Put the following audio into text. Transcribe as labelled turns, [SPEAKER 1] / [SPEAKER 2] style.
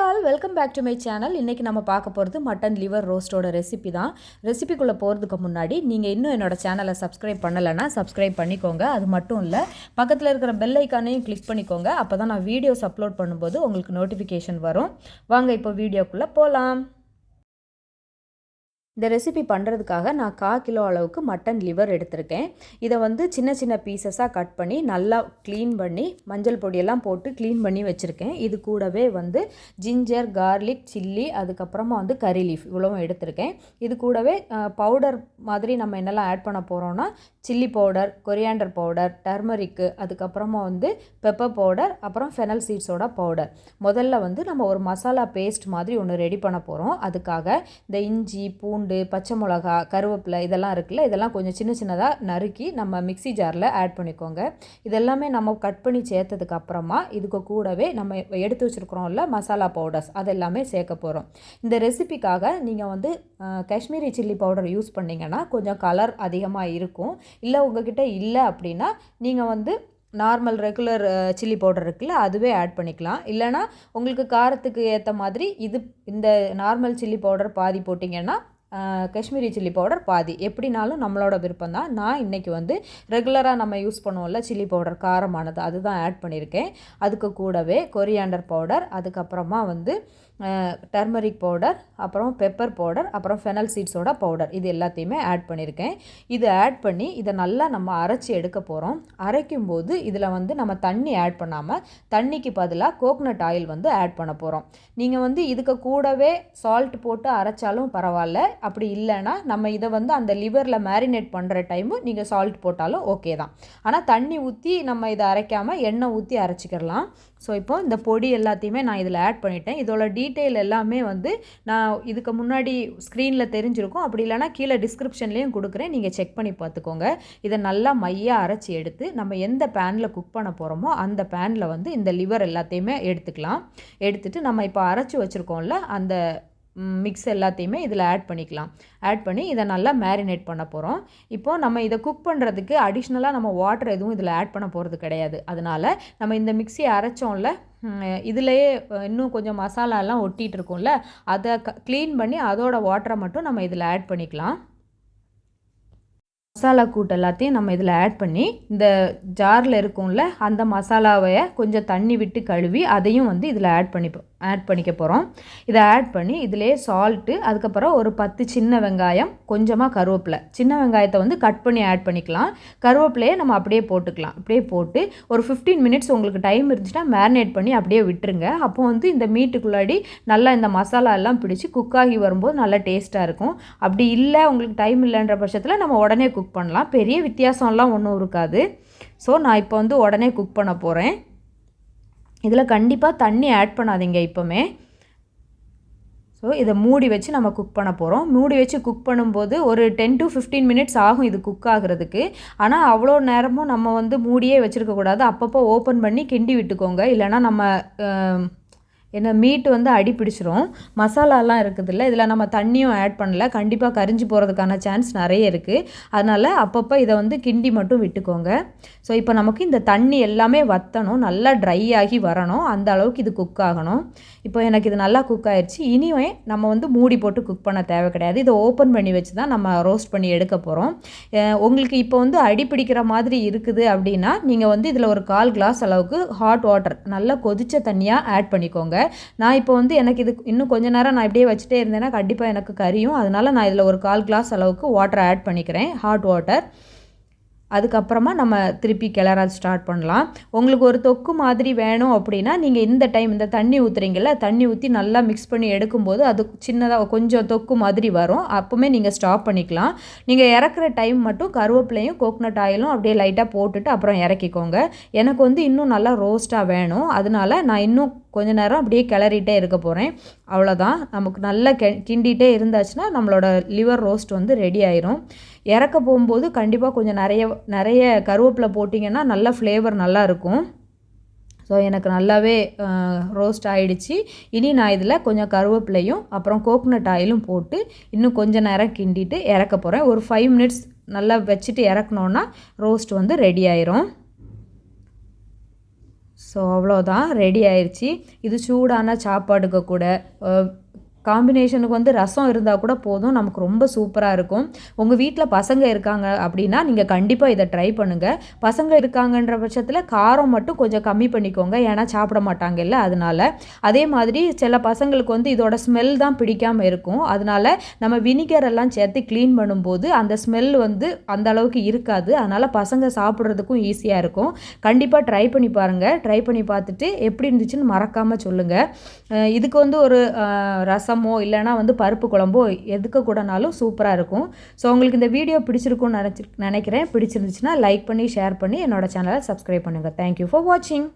[SPEAKER 1] All welcome back to my channel. இன்றைக்கி நம்ம பார்க்க போகிறது மட்டன் லிவர் ரோஸ்ட்டோட ரெசிபி தான். ரெசிபிக்குள்ளே போகிறதுக்கு முன்னாடி நீங்கள் இன்னும் என்னோடய சேனலை சப்ஸ்கிரைப் பண்ணலைன்னா சப்ஸ்கிரைப் பண்ணிக்கோங்க. அது மட்டும் இல்லை, பக்கத்தில் இருக்கிற பெல் ஐக்கானையும் கிளிக் பண்ணிக்கோங்க. அப்போ தான் நான் வீடியோஸ் அப்லோட் பண்ணும்போது உங்களுக்கு நோட்டிஃபிகேஷன் வரும். வாங்க இப்போ வீடியோக்குள்ளே போகலாம். இந்த ரெசிபி பண்ணுறதுக்காக நான் 1/4 கிலோ அளவுக்கு மட்டன் லிவர் எடுத்திருக்கேன். இதை சின்ன சின்ன பீசஸாக கட் பண்ணி நல்லா க்ளீன் பண்ணி மஞ்சள் பொடியெல்லாம் போட்டு க்ளீன் பண்ணி வச்சுருக்கேன். இது கூடவே ஜிஞ்சர், கார்லிக், சில்லி, அதுக்கப்புறமா கறி லீஃப் இவ்வளவும் எடுத்திருக்கேன். இது கூடவே பவுடர் மாதிரி நம்ம என்னெல்லாம் ஆட் பண்ண போகிறோன்னா சில்லி பவுடர், கொரியாண்டர் பவுடர், டர்மரிக்கு, அதுக்கப்புறமா பெப்பர் பவுடர், அப்புறம் ஃபெனல் சீட்ஸோட பவுடர். முதல்ல நம்ம ஒரு மசாலா பேஸ்ட் மாதிரி ஒன்று ரெடி பண்ண போகிறோம். அதுக்காக இந்த இஞ்சி, பூண்டு, பச்சை மிளகா, கருவேப்பிலை இதெல்லாம் இருக்குல்ல, இதெல்லாம் கொஞ்சம் சின்ன சின்னதாக நறுக்கி நம்ம மிக்ஸி ஜாரில் ஆட் பண்ணிக்கோங்க. இதெல்லாமே நம்ம கட் பண்ணி சேர்த்ததுக்கு அப்புறமா இதுக்கு கூடவே நம்ம எடுத்து வச்சுருக்கிறோம்ல மசாலா பவுடர்ஸ் அதெல்லாமே சேர்க்க போகிறோம். இந்த ரெசிபிக்காக நீங்கள் காஷ்மீரி சில்லி பவுடர் யூஸ் பண்ணிங்கன்னா கொஞ்சம் கலர் அதிகமாக இருக்கும். இல்லை உங்ககிட்ட இல்லை அப்படின்னா நீங்கள் நார்மல் ரெகுலர் சில்லி பவுடர் இருக்குல்ல, அதுவே ஆட் பண்ணிக்கலாம். இல்லைனா உங்களுக்கு காரத்துக்கு ஏற்ற மாதிரி இந்த நார்மல் சில்லி பவுடர் பாதி போட்டிங்கன்னா காஷ்மீரி சில்லி பவுடர் பாதி, எப்படினாலும் நம்மளோட விருப்பம் தான். நான் இன்றைக்கி ரெகுலராக நம்ம யூஸ் பண்ணுவோம்ல சில்லி பவுடர் காரமானது, அதுதான் ஆட் பண்ணியிருக்கேன். அதுக்கு கூடவே கொரியாண்டர் பவுடர், அதுக்கப்புறமா டர்மரிக் பவுடர், அப்புறம் பெப்பர் பவுடர், அப்புறம் ஃபெனல் சீட்ஸோட பவுடர், இது எல்லாத்தையுமே ஆட் பண்ணியிருக்கேன். இது ஆட் பண்ணி இதை நல்லா நம்ம அரைச்சி எடுக்க போகிறோம். அரைக்கும்போது இதில் நம்ம தண்ணி ஆட் பண்ணாமல் தண்ணிக்கு பதிலாக கோகனட் ஆயில் ஆட் பண்ண போகிறோம். நீங்கள் இதுக்கு கூடவே சால்ட் போட்டு அரைச்சாலும் பரவாயில்ல. அப்படி இல்லைன்னா நம்ம இதை அந்த லிவரில் மேரினேட் பண்ணுற டைமு நீங்கள் சால்ட் போட்டாலும் ஓகே தான். ஆனால் தண்ணி ஊற்றி நம்ம இதை அரைக்காமல் எண்ணெய் ஊற்றி அரைச்சிக்கிறலாம். ஸோ இப்போ இந்த பொடி எல்லாத்தையுமே நான் இதில் ஆட் பண்ணிட்டேன். இதோட டீட்டெயில் எல்லாமே நான் இதுக்கு முன்னாடி ஸ்க்ரீனில் தெரிஞ்சிருக்கும். அப்படி இல்லைனா கீழே டிஸ்கிரிப்ஷன்லேயும் கொடுக்குறேன், நீங்கள் செக் பண்ணி பார்த்துக்கோங்க. இதை நல்லா மையாக அரைச்சி எடுத்து நம்ம எந்த பேனில் குக் பண்ண போகிறோமோ அந்த பேனில் இந்த லிவர் எல்லாத்தையுமே எடுத்துக்கலாம். எடுத்துகிட்டு நம்ம இப்போ அரைச்சி வச்சுருக்கோம்ல அந்த மிக்ஸ் எல்லாத்தையுமே இதில் ஆட் பண்ணிக்கலாம். ஆட் பண்ணி இதை நல்லா மேரினேட் பண்ண போகிறோம். இப்போது நம்ம இதை குக் பண்ணுறதுக்கு அடிஷ்னலாக நம்ம வாட்டர் எதுவும் இதில் ஆட் பண்ண போகிறது கிடையாது. அதனால் நம்ம இந்த மிக்ஸியை அரைச்சோம்ல, இதிலையே இன்னும் கொஞ்சம் மசாலாலாம் ஒட்டிகிட்டு இருக்கும்ல, அதை க்ளீன் பண்ணி அதோட வாட்டரை மட்டும் நம்ம இதில் ஆட் பண்ணிக்கலாம். மசாலா கூட்டு எல்லாத்தையும் நம்ம இதில் ஆட் பண்ணி இந்த ஜாரில் இருக்கும்ல அந்த மசாலாவை கொஞ்சம் தண்ணி விட்டு கழுவி அதையும் இதில் ஆட் பண்ணிக்க போகிறோம். இதை ஆட் பண்ணி இதிலே சால்ட்டு, அதுக்கப்புறம் ஒரு 10 சின்ன வெங்காயம், கொஞ்சமாக கருவேப்பிலை, சின்ன வெங்காயத்தை கட் பண்ணி ஆட் பண்ணிக்கலாம். கருவேப்பிலையே நம்ம அப்படியே போட்டுக்கலாம். அப்படியே போட்டு ஒரு 15 மினிட்ஸ் உங்களுக்கு டைம் இருந்துச்சுன்னா மேரினேட் பண்ணி அப்படியே விட்டுருங்க. அப்போ இந்த மீட்டுக்குள்ளாடி நல்லா இந்த மசாலா எல்லாம் பிடிச்சி குக்காகி வரும்போது நல்லா டேஸ்ட்டாக இருக்கும். அப்படி இல்லை உங்களுக்கு டைம் இல்லைன்ற பட்சத்தில் நம்ம உடனே குக் பண்ணலாம். பெரிய வித்தியாசம்லாம் ஒன்றும் இருக்காது. ஸோ நான் இப்போ உடனே குக் பண்ண போகிறேன். இதில் கண்டிப்பாக தண்ணி ஆட் பண்ணாதீங்க இப்போமே. ஸோ இதை மூடி வச்சு நம்ம குக் பண்ண போகிறோம். மூடி வச்சு குக் பண்ணும்போது ஒரு 10 to 15 மினிட்ஸ் ஆகும் இது குக் ஆகிறதுக்கு. ஆனால் அவ்வளோ நேரமும் நம்ம மூடியே வச்சுருக்கக்கூடாது. அப்பப்போ ஓப்பன் பண்ணி கிண்டி விட்டுக்கோங்க. இல்லைனா நம்ம ஏன்னா மீட்டு அடி பிடிச்சிரும். மசாலாலாம் இருக்குதுல்ல, இதில் நம்ம தண்ணியும் ஆட் பண்ணல, கண்டிப்பாக கரிஞ்சு போகிறதுக்கான சான்ஸ் நிறைய இருக்குது. அதனால் அப்பப்போ இதை கிண்டி மட்டும் விட்டுக்கோங்க. ஸோ இப்போ நமக்கு இந்த தண்ணி எல்லாமே வற்றணும், நல்லா ட்ரை ஆகி வரணும், அந்த அளவுக்கு இது குக் ஆகணும். இப்போ எனக்கு இது நல்லா குக் ஆயிடுச்சு. இனிமே நம்ம மூடி போட்டு குக் பண்ண தேவை கிடையாது. இதை ஓப்பன் பண்ணி வச்சு தான் நம்ம ரோஸ்ட் பண்ணி எடுக்க போகிறோம். உங்களுக்கு இப்போ அடி பிடிக்கிற மாதிரி இருக்குது அப்படின்னா நீங்கள் இதில் ஒரு 1/4 கிளாஸ் அளவுக்கு ஹாட் வாட்டர் நல்லா கொதித்த தண்ணியாக ஆட் பண்ணிக்கோங்க. நான் இப்போ எனக்கு இது இன்னும் கொஞ்சம் நேரம் நான் இப்படியே வச்சுட்டே இருந்தேன்னா கண்டிப்பாக எனக்கு கரியும். அதனால் நான் இதில் ஒரு 1/4 கிளாஸ் அளவுக்கு வாட்டர் ஆட் பண்ணிக்கிறேன், ஹாட் வாட்டர். அதுக்கப்புறமா நம்ம திருப்பி கிளற ஸ்டார்ட் பண்ணலாம். உங்களுக்கு ஒரு தொக்கு மாதிரி வேணும் அப்படின்னா நீங்கள் இந்த தண்ணி ஊற்றுறீங்கல்ல, தண்ணி ஊற்றி நல்லா மிக்ஸ் பண்ணி எடுக்கும்போது அது சின்னதாக கொஞ்சம் தொக்கு மாதிரி வரும். அப்போவுமே நீங்கள் ஸ்டாப் பண்ணிக்கலாம். நீங்கள் இறக்குற டைம் மட்டும் கருவேப்பிலையும் கோகனட் ஆயிலும் அப்படியே லைட்டாக போட்டுட்டு அப்புறம் இறக்கிக்கோங்க. எனக்கு இன்னும் நல்லா ரோஸ்ட்டாக வேணும். அதனால நான் இன்னும் கொஞ்ச நேரம் அப்படியே கிளறிட்டே இருக்க போகிறேன். அவ்வளோதான். நமக்கு நல்லா கிண்டிகிட்டே இருந்தாச்சுன்னா நம்மளோட லிவர் ரோஸ்ட் ரெடி ஆயிரும். இறக்க போகும்போது கண்டிப்பாக கொஞ்சம் நிறைய கருவேப்பிலை போட்டிங்கன்னா நல்ல ஃப்ளேவர் நல்லாயிருக்கும். ஸோ எனக்கு நல்லாவே ரோஸ்ட் ஆகிடுச்சு. இனி நான் இதில் கொஞ்சம் கருவேப்பிலையும் அப்புறம் கோகனட் ஆயிலும் போட்டு இன்னும் கொஞ்சம் நேரம் கிண்டிட்டு இறக்க போகிறேன். ஒரு 5 மினிட்ஸ் நல்லா வச்சுட்டு இறக்கணுன்னா ரோஸ்ட் ரெடி ஆயிரும். ஸோ அவ்வளோதான், ரெடி ஆயிடுச்சு. இது சூடான சாப்பாடுக்கு கூட காம்பினேஷனுக்கு வந்து ரசம் இருந்தால் கூட போதும், நமக்கு ரொம்ப சூப்பராக இருக்கும். உங்கள் வீட்டில் பசங்க இருக்காங்க அப்படின்னா நீங்கள் கண்டிப்பாக இதை ட்ரை பண்ணுங்கள். பசங்க இருக்காங்கன்ற பட்சத்தில் காரம் மட்டும் கொஞ்சம் கம்மி பண்ணிக்கோங்க, ஏன்னா சாப்பிட மாட்டாங்கல்ல அதனால். அதே மாதிரி சில பசங்களுக்கு வந்து இதோட ஸ்மெல் தான் பிடிக்காமல் இருக்கும், அதனால் நம்ம வினிகர் எல்லாம் சேர்த்து க்ளீன் பண்ணும்போது அந்த ஸ்மெல் வந்து அந்த அளவுக்கு இருக்காது, அதனால் பசங்க சாப்பிட்றதுக்கும் ஈஸியாக இருக்கும். கண்டிப்பாக ட்ரை பண்ணி பாருங்கள். ட்ரை பண்ணி பார்த்துட்டு எப்படி இருந்துச்சுன்னு மறக்காமல் சொல்லுங்கள். இதுக்கு வந்து ஒரு ரசமோ இல்லைனா வந்து பருப்பு குழம்போ எதுக்கு கூடனாலும் சூப்பராக இருக்கும். ஸோ உங்களுக்கு இந்த வீடியோ பிடிச்சிருக்கும்னு நினைக்கிறேன். பிடிச்சிருந்துச்சுன்னா லைக் பண்ணி ஷேர் பண்ணி என்னோட சேனலை சப்ஸ்கிரைப் பண்ணுங்கள். தேங்க்யூ ஃபார் வாட்சிங்.